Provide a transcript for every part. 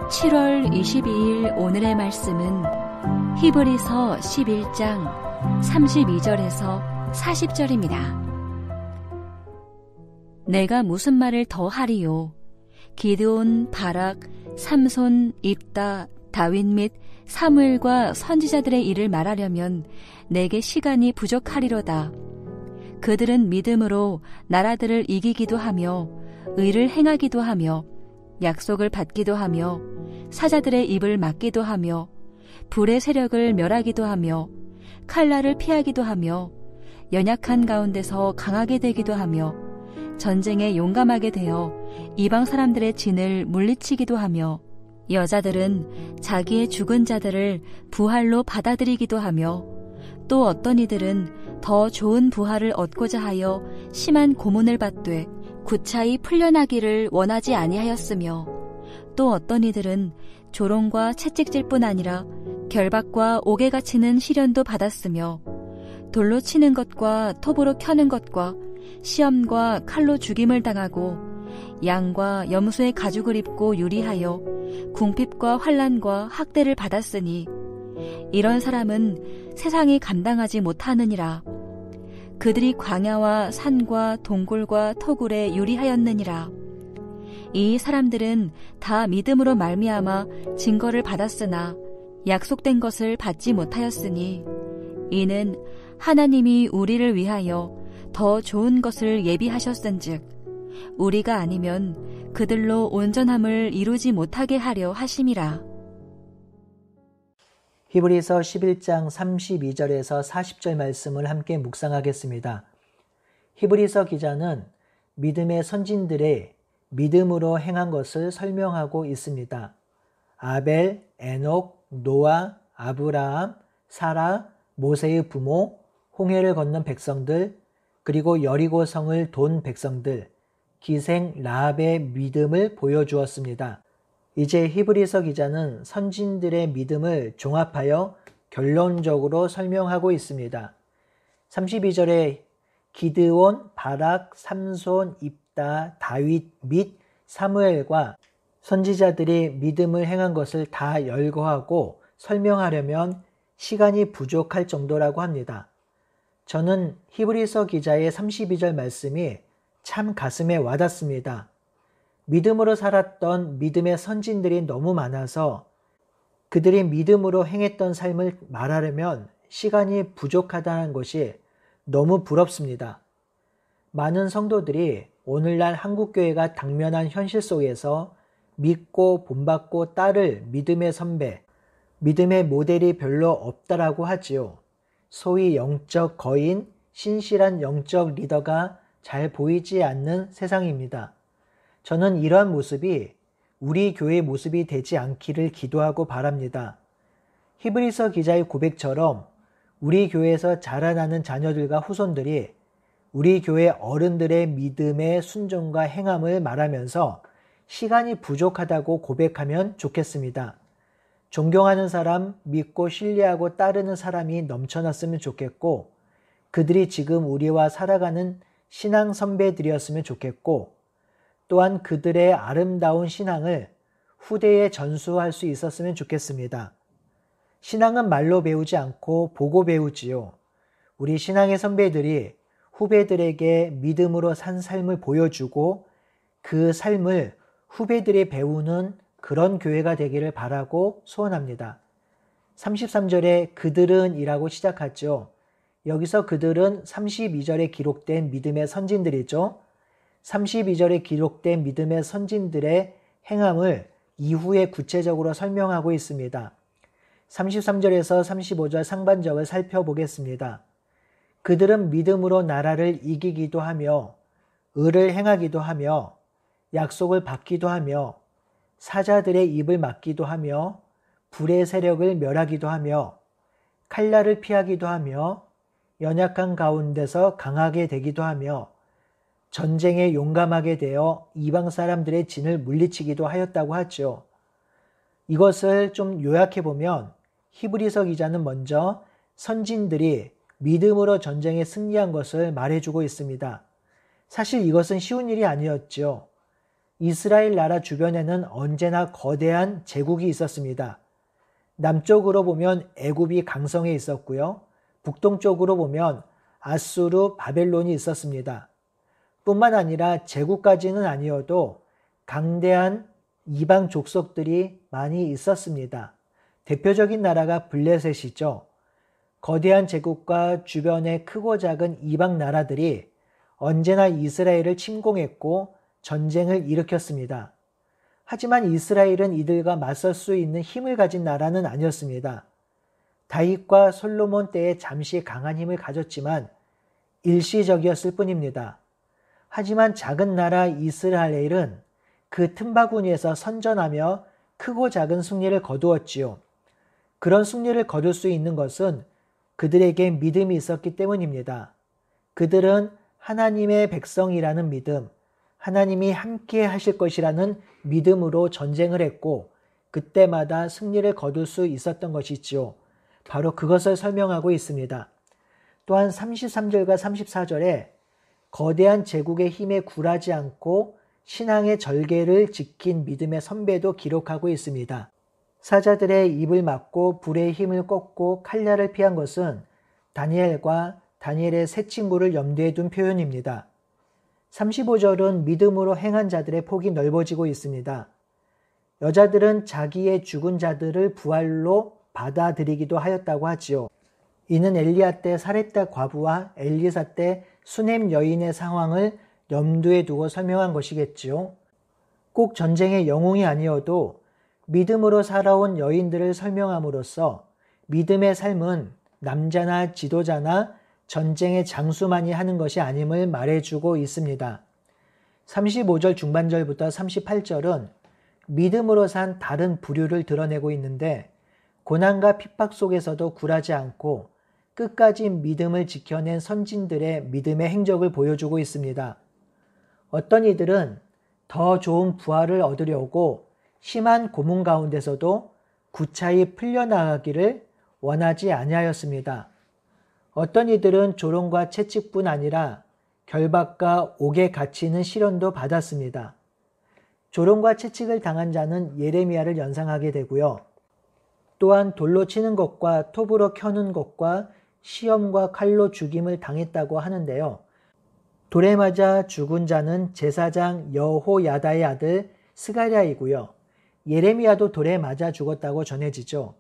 7월 22일 오늘의 말씀은 히브리서 11장 32절에서 40절입니다. 내가 무슨 말을 더 하리요? 기드온, 바락, 삼손, 입다, 다윗 및 사무엘과 선지자들의 일을 말하려면 내게 시간이 부족하리로다. 그들은 믿음으로 나라들을 이기기도 하며 의를 행하기도 하며 약속을 받기도 하며 사자들의 입을 막기도 하며 불의 세력을 멸하기도 하며 칼날을 피하기도 하며 연약한 가운데서 강하게 되기도 하며 전쟁에 용감하게 되어 이방 사람들의 진을 물리치기도 하며 여자들은 자기의 죽은 자들을 부활로 받아들이기도 하며 또 어떤 이들은 더 좋은 부활을 얻고자 하여 심한 고문을 받되 구차히 풀려나기를 원하지 아니하였으며 또 어떤 이들은 조롱과 채찍질 뿐 아니라 결박과 옥에가 치는 시련도 받았으며 돌로 치는 것과 톱으로 켜는 것과 시험과 칼로 죽임을 당하고 양과 염소의 가죽을 입고 유리하여 궁핍과 환난과 학대를 받았으니 이런 사람은 세상이 감당하지 못하느니라. 그들이 광야와 산과 동굴과 토굴에 유리하였느니라. 이 사람들은 다 믿음으로 말미암아 증거를 받았으나 약속된 것을 받지 못하였으니 이는 하나님이 우리를 위하여 더 좋은 것을 예비하셨은즉 우리가 아니면 그들로 온전함을 이루지 못하게 하려 하심이라. 히브리서 11장 32절에서 40절 말씀을 함께 묵상하겠습니다. 히브리서 기자는 믿음의 선진들의 믿음으로 행한 것을 설명하고 있습니다. 아벨, 에녹, 노아, 아브라함, 사라, 모세의 부모, 홍해를 건넌 백성들, 그리고 여리고 성을 돈 백성들, 기생 라합의 믿음을 보여주었습니다. 이제 히브리서 기자는 선진들의 믿음을 종합하여 결론적으로 설명하고 있습니다. 32절에 기드온, 바락, 삼손, 입다, 다윗 및 사무엘과 선지자들이 믿음을 행한 것을 다 열거하고 설명하려면 시간이 부족할 정도라고 합니다. 저는 히브리서 기자의 32절 말씀이 참 가슴에 와닿습니다. 믿음으로 살았던 믿음의 선진들이 너무 많아서 그들이 믿음으로 행했던 삶을 말하려면 시간이 부족하다는 것이 너무 부럽습니다. 많은 성도들이 오늘날 한국교회가 당면한 현실 속에서 믿고 본받고 따를 믿음의 선배, 믿음의 모델이 별로 없다라고 하지요. 소위 영적 거인, 신실한 영적 리더가 잘 보이지 않는 세상입니다. 저는 이러한 모습이 우리 교회의 모습이 되지 않기를 기도하고 바랍니다. 히브리서 기자의 고백처럼 우리 교회에서 자라나는 자녀들과 후손들이 우리 교회 어른들의 믿음의 순종과 행함을 말하면서 시간이 부족하다고 고백하면 좋겠습니다. 존경하는 사람, 믿고 신뢰하고 따르는 사람이 넘쳐났으면 좋겠고 그들이 지금 우리와 살아가는 신앙 선배들이었으면 좋겠고 또한 그들의 아름다운 신앙을 후대에 전수할 수 있었으면 좋겠습니다. 신앙은 말로 배우지 않고 보고 배우지요. 우리 신앙의 선배들이 후배들에게 믿음으로 산 삶을 보여주고 그 삶을 후배들이 배우는 그런 교회가 되기를 바라고 소원합니다. 33절에 그들은 이라고 시작하죠. 여기서 그들은 32절에 기록된 믿음의 선진들이죠. 32절에 기록된 믿음의 선진들의 행함을 이후에 구체적으로 설명하고 있습니다. 33절에서 35절 상반절을 살펴보겠습니다. 그들은 믿음으로 나라를 이기기도 하며 의를 행하기도 하며 약속을 받기도 하며 사자들의 입을 막기도 하며 불의 세력을 멸하기도 하며 칼날을 피하기도 하며 연약한 가운데서 강하게 되기도 하며 전쟁에 용감하게 되어 이방 사람들의 진을 물리치기도 하였다고 하죠. 이것을 좀 요약해보면 히브리서 기자는 먼저 선진들이 믿음으로 전쟁에 승리한 것을 말해주고 있습니다. 사실 이것은 쉬운 일이 아니었죠. 이스라엘 나라 주변에는 언제나 거대한 제국이 있었습니다. 남쪽으로 보면 애굽이 강성해 있었고요. 북동쪽으로 보면 아수르, 바벨론이 있었습니다. 뿐만 아니라 제국까지는 아니어도 강대한 이방 족속들이 많이 있었습니다. 대표적인 나라가 블레셋이죠. 거대한 제국과 주변의 크고 작은 이방 나라들이 언제나 이스라엘을 침공했고 전쟁을 일으켰습니다. 하지만 이스라엘은 이들과 맞설 수 있는 힘을 가진 나라는 아니었습니다. 다윗과 솔로몬 때에 잠시 강한 힘을 가졌지만 일시적이었을 뿐입니다. 하지만 작은 나라 이스라엘은 그 틈바구니에서 선전하며 크고 작은 승리를 거두었지요. 그런 승리를 거둘 수 있는 것은 그들에게 믿음이 있었기 때문입니다. 그들은 하나님의 백성이라는 믿음, 하나님이 함께 하실 것이라는 믿음으로 전쟁을 했고 그때마다 승리를 거둘 수 있었던 것이지요. 바로 그것을 설명하고 있습니다. 또한 33절과 34절에 거대한 제국의 힘에 굴하지 않고 신앙의 절개를 지킨 믿음의 선배도 기록하고 있습니다. 사자들의 입을 막고 불의 힘을 꺾고 칼날을 피한 것은 다니엘과 다니엘의 세 친구를 염두에 둔 표현입니다. 35절은 믿음으로 행한 자들의 폭이 넓어지고 있습니다. 여자들은 자기의 죽은 자들을 부활로 받아들이기도 하였다고 하지요. 이는 엘리야 때 사렙다 과부와 엘리사 때 수넴 여인의 상황을 염두에 두고 설명한 것이겠지요. 꼭 전쟁의 영웅이 아니어도 믿음으로 살아온 여인들을 설명함으로써 믿음의 삶은 남자나 지도자나 전쟁의 장수만이 하는 것이 아님을 말해주고 있습니다. 35절 중반절부터 38절은 믿음으로 산 다른 부류를 드러내고 있는데 고난과 핍박 속에서도 굴하지 않고 끝까지 믿음을 지켜낸 선진들의 믿음의 행적을 보여주고 있습니다. 어떤 이들은 더 좋은 부활을 얻으려고 심한 고문 가운데서도 구차히 풀려나가기를 원하지 아니하였습니다. 어떤 이들은 조롱과 채찍뿐 아니라 결박과 옥에 갇히는 시련도 받았습니다. 조롱과 채찍을 당한 자는 예레미야를 연상하게 되고요. 또한 돌로 치는 것과 톱으로 켜는 것과 시험과 칼로 죽임을 당했다고 하는데요. 돌에 맞아 죽은 자는 제사장 여호야다의 아들 스가랴이고요. 예레미야도 돌에 맞아 죽었다고 전해지죠.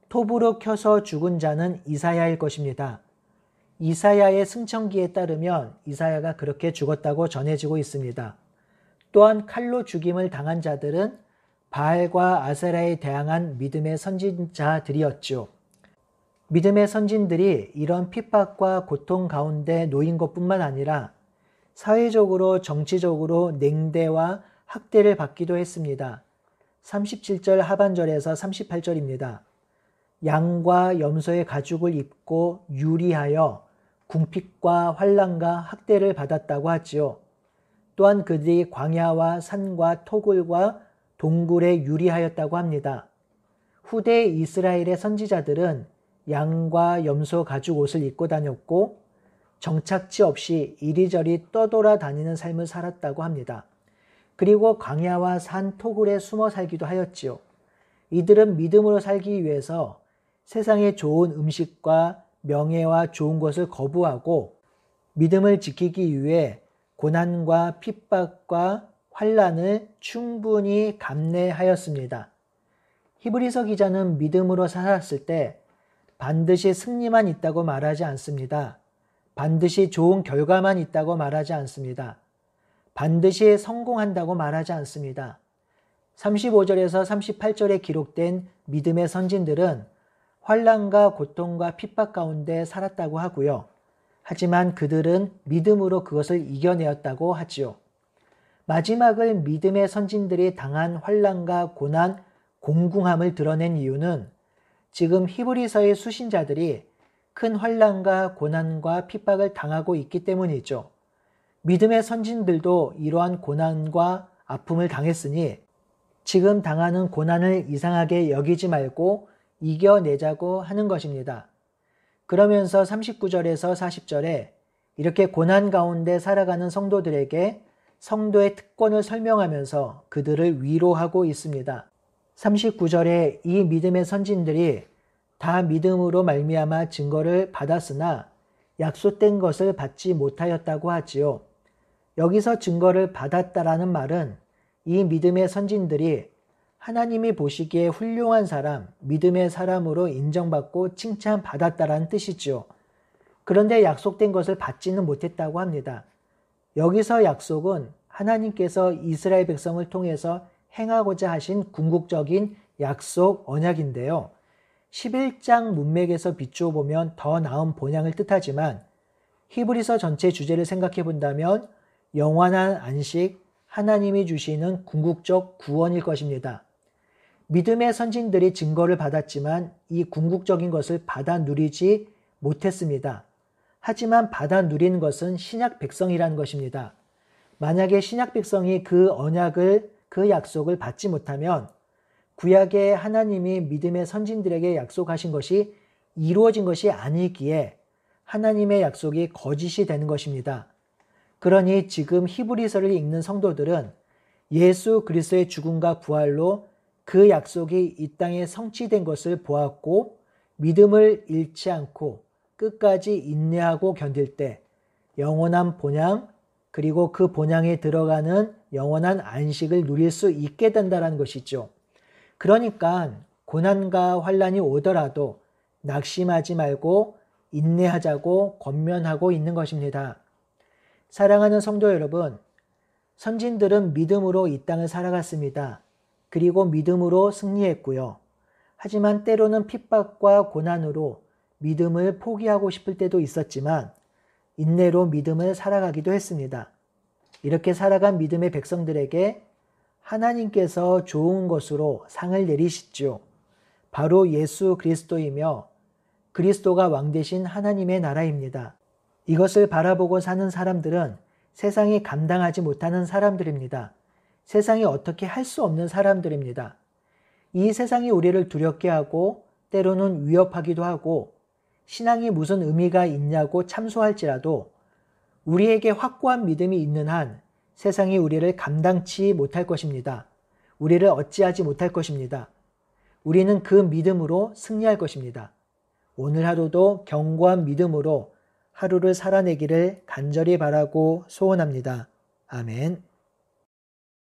톱으로 켜서 죽은 자는 이사야일 것입니다. 이사야의 승천기에 따르면 이사야가 그렇게 죽었다고 전해지고 있습니다. 또한 칼로 죽임을 당한 자들은 바알과 아세라에 대항한 믿음의 선진자들이었죠. 믿음의 선진들이 이런 핍박과 고통 가운데 놓인 것뿐만 아니라 사회적으로 정치적으로 냉대와 학대를 받기도 했습니다. 37절 하반절에서 38절입니다. 양과 염소의 가죽을 입고 유리하여 궁핍과 환난과 학대를 받았다고 하지요. 또한 그들이 광야와 산과 토굴과 동굴에 유리하였다고 합니다. 후대 이스라엘의 선지자들은 양과 염소 가죽 옷을 입고 다녔고 정착지 없이 이리저리 떠돌아 다니는 삶을 살았다고 합니다. 그리고 광야와 산 토굴에 숨어 살기도 하였지요. 이들은 믿음으로 살기 위해서 세상의 좋은 음식과 명예와 좋은 것을 거부하고 믿음을 지키기 위해 고난과 핍박과 환난을 충분히 감내하였습니다. 히브리서 기자는 믿음으로 살았을 때 반드시 승리만 있다고 말하지 않습니다. 반드시 좋은 결과만 있다고 말하지 않습니다. 반드시 성공한다고 말하지 않습니다. 35절에서 38절에 기록된 믿음의 선진들은 환난과 고통과 핍박 가운데 살았다고 하고요. 하지만 그들은 믿음으로 그것을 이겨내었다고 하지요. 마지막을 믿음의 선진들이 당한 환난과 고난, 공궁함을 드러낸 이유는 지금 히브리서의 수신자들이 큰 환난과 고난과 핍박을 당하고 있기 때문이죠. 믿음의 선진들도 이러한 고난과 아픔을 당했으니 지금 당하는 고난을 이상하게 여기지 말고 이겨내자고 하는 것입니다. 그러면서 39절에서 40절에 이렇게 고난 가운데 살아가는 성도들에게 성도의 특권을 설명하면서 그들을 위로하고 있습니다. 39절에 이 믿음의 선진들이 다 믿음으로 말미암아 증거를 받았으나 약속된 것을 받지 못하였다고 하지요. 여기서 증거를 받았다라는 말은 이 믿음의 선진들이 하나님이 보시기에 훌륭한 사람, 믿음의 사람으로 인정받고 칭찬받았다라는 뜻이죠. 그런데 약속된 것을 받지는 못했다고 합니다. 여기서 약속은 하나님께서 이스라엘 백성을 통해서 행하고자 하신 궁극적인 약속 언약인데요. 11장 문맥에서 비추어 보면 더 나은 본향을 뜻하지만 히브리서 전체 주제를 생각해 본다면 영원한 안식, 하나님이 주시는 궁극적 구원일 것입니다. 믿음의 선진들이 증거를 받았지만 이 궁극적인 것을 받아 누리지 못했습니다. 하지만 받아 누린 것은 신약 백성이라는 것입니다. 만약에 신약 백성이 그 언약을, 그 약속을 받지 못하면 구약의 하나님이 믿음의 선진들에게 약속하신 것이 이루어진 것이 아니기에 하나님의 약속이 거짓이 되는 것입니다. 그러니 지금 히브리서를 읽는 성도들은 예수 그리스도의 죽음과 부활로 그 약속이 이 땅에 성취된 것을 보았고 믿음을 잃지 않고 끝까지 인내하고 견딜 때 영원한 본향 그리고 그 본향에 들어가는 영원한 안식을 누릴 수 있게 된다는 것이죠. 그러니까 고난과 환난이 오더라도 낙심하지 말고 인내하자고 권면하고 있는 것입니다. 사랑하는 성도 여러분, 선진들은 믿음으로 이 땅을 살아갔습니다. 그리고 믿음으로 승리했고요. 하지만 때로는 핍박과 고난으로 믿음을 포기하고 싶을 때도 있었지만 인내로 믿음을 살아가기도 했습니다. 이렇게 살아간 믿음의 백성들에게 하나님께서 좋은 것으로 상을 내리시죠. 바로 예수 그리스도이며 그리스도가 왕 되신 하나님의 나라입니다. 이것을 바라보고 사는 사람들은 세상이 감당하지 못하는 사람들입니다. 세상이 어떻게 할 수 없는 사람들입니다. 이 세상이 우리를 두렵게 하고 때로는 위협하기도 하고 신앙이 무슨 의미가 있냐고 참소할지라도 우리에게 확고한 믿음이 있는 한 세상이 우리를 감당치 못할 것입니다. 우리를 어찌하지 못할 것입니다. 우리는 그 믿음으로 승리할 것입니다. 오늘 하루도 견고한 믿음으로 하루를 살아내기를 간절히 바라고 소원합니다. 아멘.